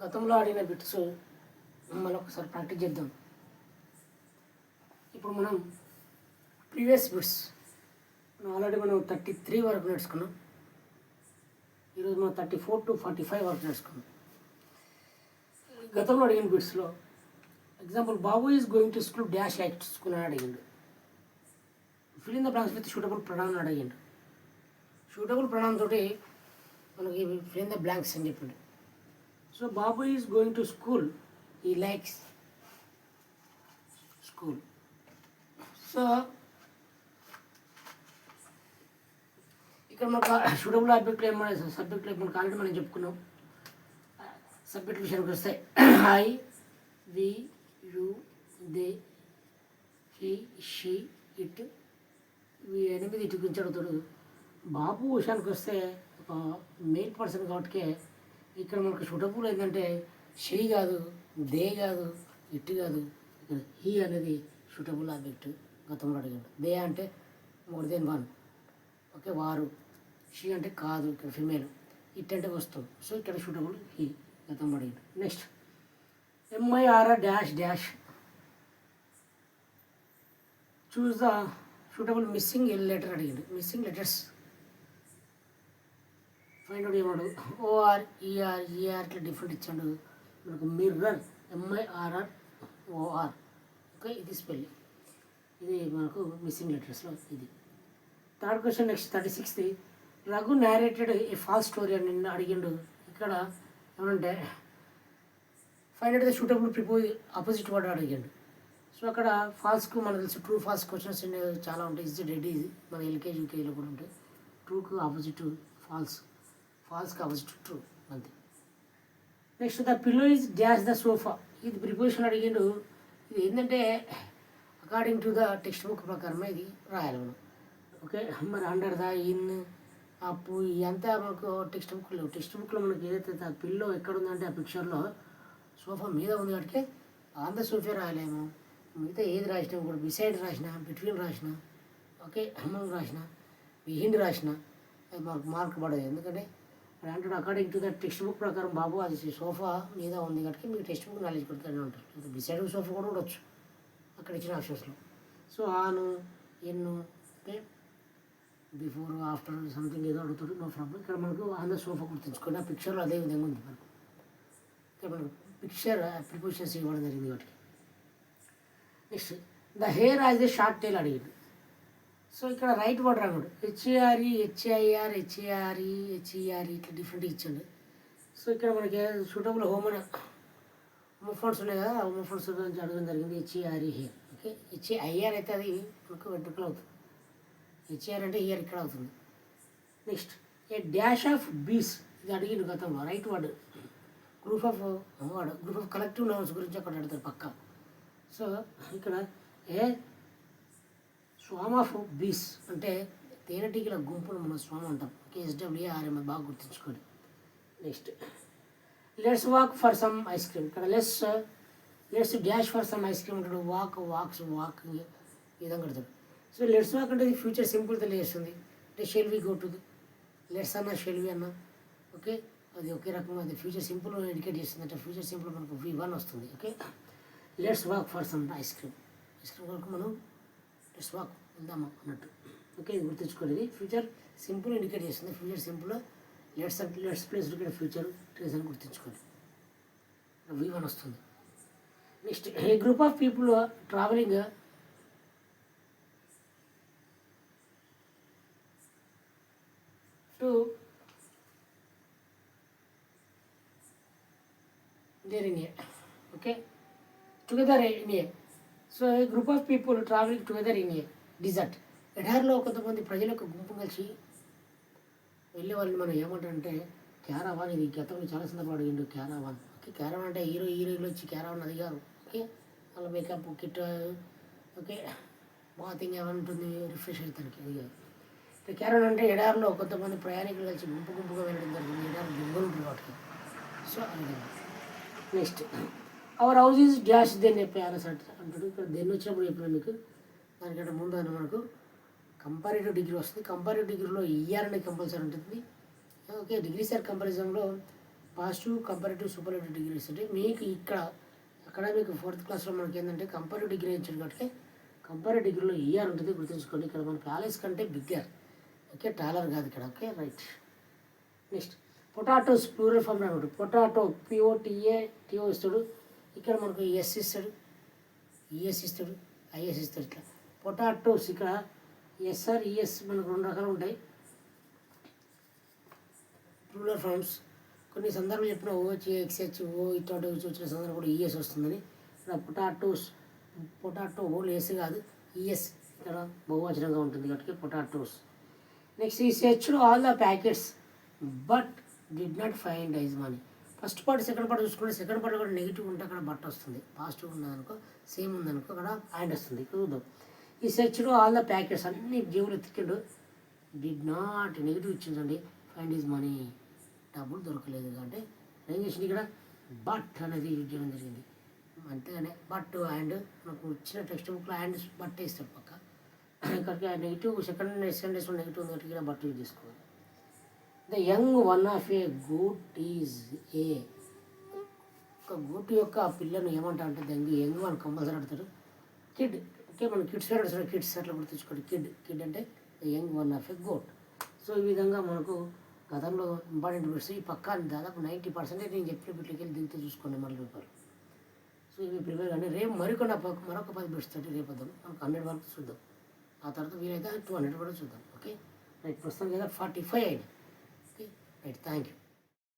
గతంలో ఆడిన బిట్స్ మళ్ళీ ఒకసారి ప్రాక్టీస్ చేద్దాం. ఇప్పుడు మనం ప్రీవియస్ బిట్స్ ఆల్రెడీ మనం 33 వరకు నేర్చుకున్నాం. ఈరోజు మనం 34 to 45 వరకు నేర్చుకున్నాం. గతంలో అడిగిన బిట్స్లో example, Babu is going to school dash like school అని అడిగిండు. Fill in the blanks with suitable pronoun అని అడిగిండు. షూటబుల్ ప్రొనౌన్ తోటి మనకి ఫిల్ ఇన్ ద బ్లాంక్స్ అని చెప్పిండు. So Babu is going to school, ఈ లైక్స్ స్కూల్. సో ఇక్కడ మనకు షూటబుల్ ఆబ్జెక్ట్లో ఏమన్నా సబ్జెక్ట్లో మనకు ఆల్రెడీ మనం చెప్పుకున్నాం. సబ్జెక్ట్ విషయానికి వస్తే I, we, you, they, he, she, it, ఇవి 8 ఇటు గురించి అడుగుతాడు. బాబు విషయానికి వస్తే ఒక మెయిన్ పర్సన్ కాబట్టి ఇక్కడ మనకు షూటబుల్ ఏంటంటే షీ కాదు, దే కాదు, ఇట్ కాదు, ఇక్కడ హీ అనేది షూటబుల్ ఆబ్జెక్ట్. గతంలో అడిగాడు. దే అంటే మోర్ దెన్ వన్, ఓకే, వారు. షీ అంటే కాదు, ఇక్కడ ఫిమేల్. ఇట్ అంటే వస్తువు. సో ఇక్కడ షూటబుల్ హీ, గతంలో అడిగాడు. Next MIR dash dash, choose the suitable missing letter అడిగాడు. మిస్సింగ్ లెటర్స్ ఫైండ్ అవుట్ ఏమాడు. ఓఆర్, ఈఆర్, ఈఆర్ ఇట్లా డిఫరెంట్ ఇచ్చాడు మనకు. మిర్రర్, ఎంఐఆర్ఆర్ ఓఆర్, ఓకే, ఇది స్పెల్లింగ్. ఇది మనకు మిస్సింగ్ లెటర్స్లో ఇది. థర్డ్ క్వశ్చన్ నెక్స్ట్ 36ది. Raghu narrated a false story అని నిన్న అడిగిండు. ఇక్కడ ఏమంటే ఫైండ్ అవుట్ ద షూటబుల్ ప్రిపోజ్ ఆపోజిట్ వర్డ్ అడిగాడు. సో అక్కడ ఫాల్స్కు మనకు తెలుసు ట్రూ ఫాల్స్ క్వశ్చన్స్ చాలా ఉంటాయి. ఇజ్ రెడీ, మన ఎల్కేజీ యూకేజీలో కూడా ఉంటాయి. ట్రూకు ఆపోజిట్ ఫాల్స్, ఫాల్స్కి ఆపోజిట్ ట్రూ, అంతే. Next the pillow is dash the sofa, ఇది ప్రిపోజిషన్ అడిగిండు. ఇది ఏంటంటే according to the textbook ప్రకారమే ఇది రాయాలి మనం, ఓకే. మరి అండర్ ద, ఇన్, అప్పు ఇదంతా మనకు టెక్స్ట్ బుక్లో మనకి ఏదైతే ఆ పిల్లో ఎక్కడ ఉందంటే ఆ పిక్చర్లో సోఫా మీద ఉంది కాబట్టి ఆన్ ద సోఫా రాయలేము. మిగతా ఏది రాసినా కూడా బిసైడ్ రాసిన, బిట్వీన్ రాసిన, ఓకే, అమంగ్ రాసిన, బిహైండ్ రాసిన అది మనకు మార్క్ పడదు. ఎందుకంటే అంటే according to the text book ప్రకారం బాబు అది సోఫా మీద ఉంది కాబట్టి మీకు టెక్స్ట్ బుక్ నాలెడ్జ్ కొడుతూనే ఉంటారు. బిసైడ్ సోఫా కూడా ఉండొచ్చు అక్కడ ఇచ్చిన ఆప్షన్స్లో. సో ఆను, ఎన్ను, ఓకే, బిఫోర్, ఆఫ్టర్ సంథింగ్ ఏదో అడుగుతాడు, నో ప్రాబ్లం. ఇక్కడ మనకు ఆన్ ద సోఫా గుర్తుంచుకోండి. ఆ పిక్చర్లో అదే విధంగా ఉంది మనకు. ఇక్కడ మనకు పిక్చర్ ప్రిపోజిషన్స్ ఇవ్వడం జరిగింది వాటికి. Next the hair as the short tile అడిగాడు. సో ఇక్కడ రైట్ వర్డ్ రాడు. హెచ్ఏఆర్ఈ, హెచ్ఐఆర్, హెచ్ఏఆర్ఈ, హెచ్ఈఆర్ఈ ఇట్లా డిఫరెంట్ ఇచ్చాడు. సో ఇక్కడ మనకి సూటబుల్ హోమోఫోన్స్ ఉన్నాయి కదా, హోమోఫోన్స్ గురించి అడగడం జరిగింది. HERE hair, okay. హెచ్ఐఆర్ అయితే అది మనకు వెంట్రుకలు అవుతుంది. హెచ్ఏఆర్ అంటే ఇయర్ ఇక్కడ అవుతుంది. Next A dash of bees, ఇది అడిగిండు గతంలో. Right word. Group of collective nouns గురించి అక్కడ అడుగుతారు పక్క. సో ఇక్కడ ఏ స్వామ్ ఆఫ్ బీస్ అంటే తేనెటీగల గుంపును మనం స్వామ్ అంటాం. కేఎస్డబ్ల్యూఆర్ఎం బాగా గుర్తుంచుకోండి. Next let's walk for some ice cream. ఇక్కడ let's dash for some ice cream అంటాడు. వాక్స్ ఈ విధంగా కడతాడు. సో లెట్స్ వాక్ అంటే ఫ్యూచర్ సింపుల్ తెలియజేస్తుంది. అంటే shall we go to let's అన్న, షెల్ వి అన్న, ఓకే, అది ఒకే రకంగా అది ఫ్యూచర్ సింపుల్ ఇండికేట్ చేస్తుంది. అంటే ఫ్యూచర్ సింపుల్ మనకు V1 వస్తుంది, okay. Let's walk for some ice cream వరకు మనం లెట్స్ వాక్ వెళ్దామా అన్నట్టు, ఓకే. ఇది గుర్తుంచుకోండి. ఫ్యూచర్ సింపుల్ ఇండికేట్ చేస్తుంది. ఫ్యూచర్ సింపుల్ లెట్స్ ప్లేస్ ఇక్కడ ఫ్యూచర్ ట్రేస్ అని గుర్తుంచుకోండి. V1 వస్తుంది. Next a group of people travelling to there in a, okay, together in a. So a group of people travelling together in a desert. ఎడారిలో కొంతమంది ప్రజల యొక్క గుంపు కలిసి వెళ్ళే వాళ్ళని మనం ఏమంటారంటే క్యారావాన్. ఇది గతంలో చాలా సందర్భాలు అడిగిండు క్యారావాన్, ఓకే. క్యారావాన్ అంటే హీరోయిన్లు వచ్చి క్యారావాన్ అడిగారు, ఓకే. వాళ్ళ మేకప్ కిట్, ఓకే, బాతింగ్ ఏమైనా ఉంటుంది, రిఫ్రెష్ అవుతానికి అడిగారు. క్యారావాన్ అంటే ఎడారిలో కొంతమంది ప్రయాణికులు కలిసి గుంపుగా వెళ్ళడం జరిగింది. ఎడారి గుంపులు ఉంటుంది వాటికి. సో అది. Next our house is dash than a palace అంటాడు. ఇక్కడ దెన్ వచ్చినప్పుడు చెప్పిన మీకు దానికంటే ముందు అని మనకు కంపారిటివ్ డిగ్రీ వస్తుంది. కంపారిటివ్ డిగ్రీలో ఈఆర్ అనేది కంపల్సరీ ఉంటుంది, ఓకే. డిగ్రీ సార్ కంపారిజన్లో పాజిటివ్ కంపారిటివ్ సూపర్లేటివ్ డిగ్రీస్ అంటే మీకు ఇక్కడ అకాడమిక్ 4th క్లాస్లో మనకి ఏంటంటే కంపారిటివ్ డిగ్రీ ఇచ్చాడు కాబట్టి కంపారిటివ్ డిగ్రీలో ఈఆర్ ఉంటుంది గుర్తుంచుకోండి. ఇక్కడ మన ప్యాలెస్ కంటే బిగ్గర్, ఓకే, టాలర్ కాదు ఇక్కడ, okay right. Next potatoes plural form అనమాట. పొటాటో పిఓటిఏ ఇస్తాడు, ఇక్కడ మనకు ఎస్ ఇస్తాడు, ఈఎస్ ఇస్తాడు, ఐఎస్ ఇస్తాడు. ఇట్లా పొటాటోస్ ఇక్కడ ఎస్ఆర్ ఈఎస్ మనకు 2 రకాలు ఉంటాయి ప్లూరల్ ఫామ్స్. కొన్ని సందర్భాలు చెప్పిన ఓహెచ్ ఎక్స్హెచ్ ఓ ఇట్లాంటి వచ్చిన సందర్భం కూడా ఈఎస్ వస్తుందని. ఇక్కడ పొటాటో ఓన్లీ ఎస్ కాదు, ఈఎస్ ఇక్కడ బహువచనంగా ఉంటుంది కాబట్టి potatoes. Next he searched all the packets but did not find his money. First part second part చూసుకుంటే సెకండ్ పార్ట్ కూడా నెగిటివ్ ఉంటే అక్కడ బట్ వస్తుంది, పాజిటివ్ ఉన్నదనుకో సేమ్ ఉందనుకో అక్కడ అండ్ వస్తుంది. ఇక్కడ చూద్దాం. ఈ సెర్చ్డ్ ఆల్ ద ప్యాకెట్స్ అన్ని జేబులు ఎత్తికిండు, డిడ్ నాట్ నెగిటివ్ ఇచ్చిందండి, ఫైండ్ ఈజ్ మనీ డబ్బులు దొరకలేదు. అంటే ఏం చేసింది ఇక్కడ బట్ అనేది యూజ్ చేయడం జరిగింది. అంతేగానే బట్ అండ్ మనకు ఇచ్చిన టెక్స్ట్ బుక్లో అండ్ బట్ ఇస్తాడు పక్క, ఇక్కడికి నెగిటివ్ సెకండ్ డేస్ నెగిటివ్ ఉంది కాబట్టి బట్ యూజ్ చేసుకోవాలి. The young one of a goat is a, ఒక గూట్ యొక్క పిల్లను ఏమంటా అంటే యంగ్ వన్ కంపల్సరీ అడతారు. కిడ్, ఓకే, మన కిడ్స్ అడుగుతారు, కిడ్స్ అట్లా గుర్తుంచుకోండి. కిడ్ అంటే the young one of a goat. So ఈ విధంగా మనకు గతంలో ఇంపార్టెంట్ బిట్స్ ఈ పక్క దాదాపు 90% నేను చెప్పిన బిట్లకి వెళ్ళి దిగుతూ చూసుకోండి మళ్ళీ పేపర్. సో ఇవి ప్రిపేర్ కానీ రేపు మరొక 10 బిట్స్ తోటి రేపు వద్దాం, మనకు 100 వరకు చూద్దాం. ఆ తర్వాత వీలైతే 200 కూడా చూద్దాం. ఓకే రైట్, ప్రస్తుతం కదా 45 అయింది. Okay right, thank you.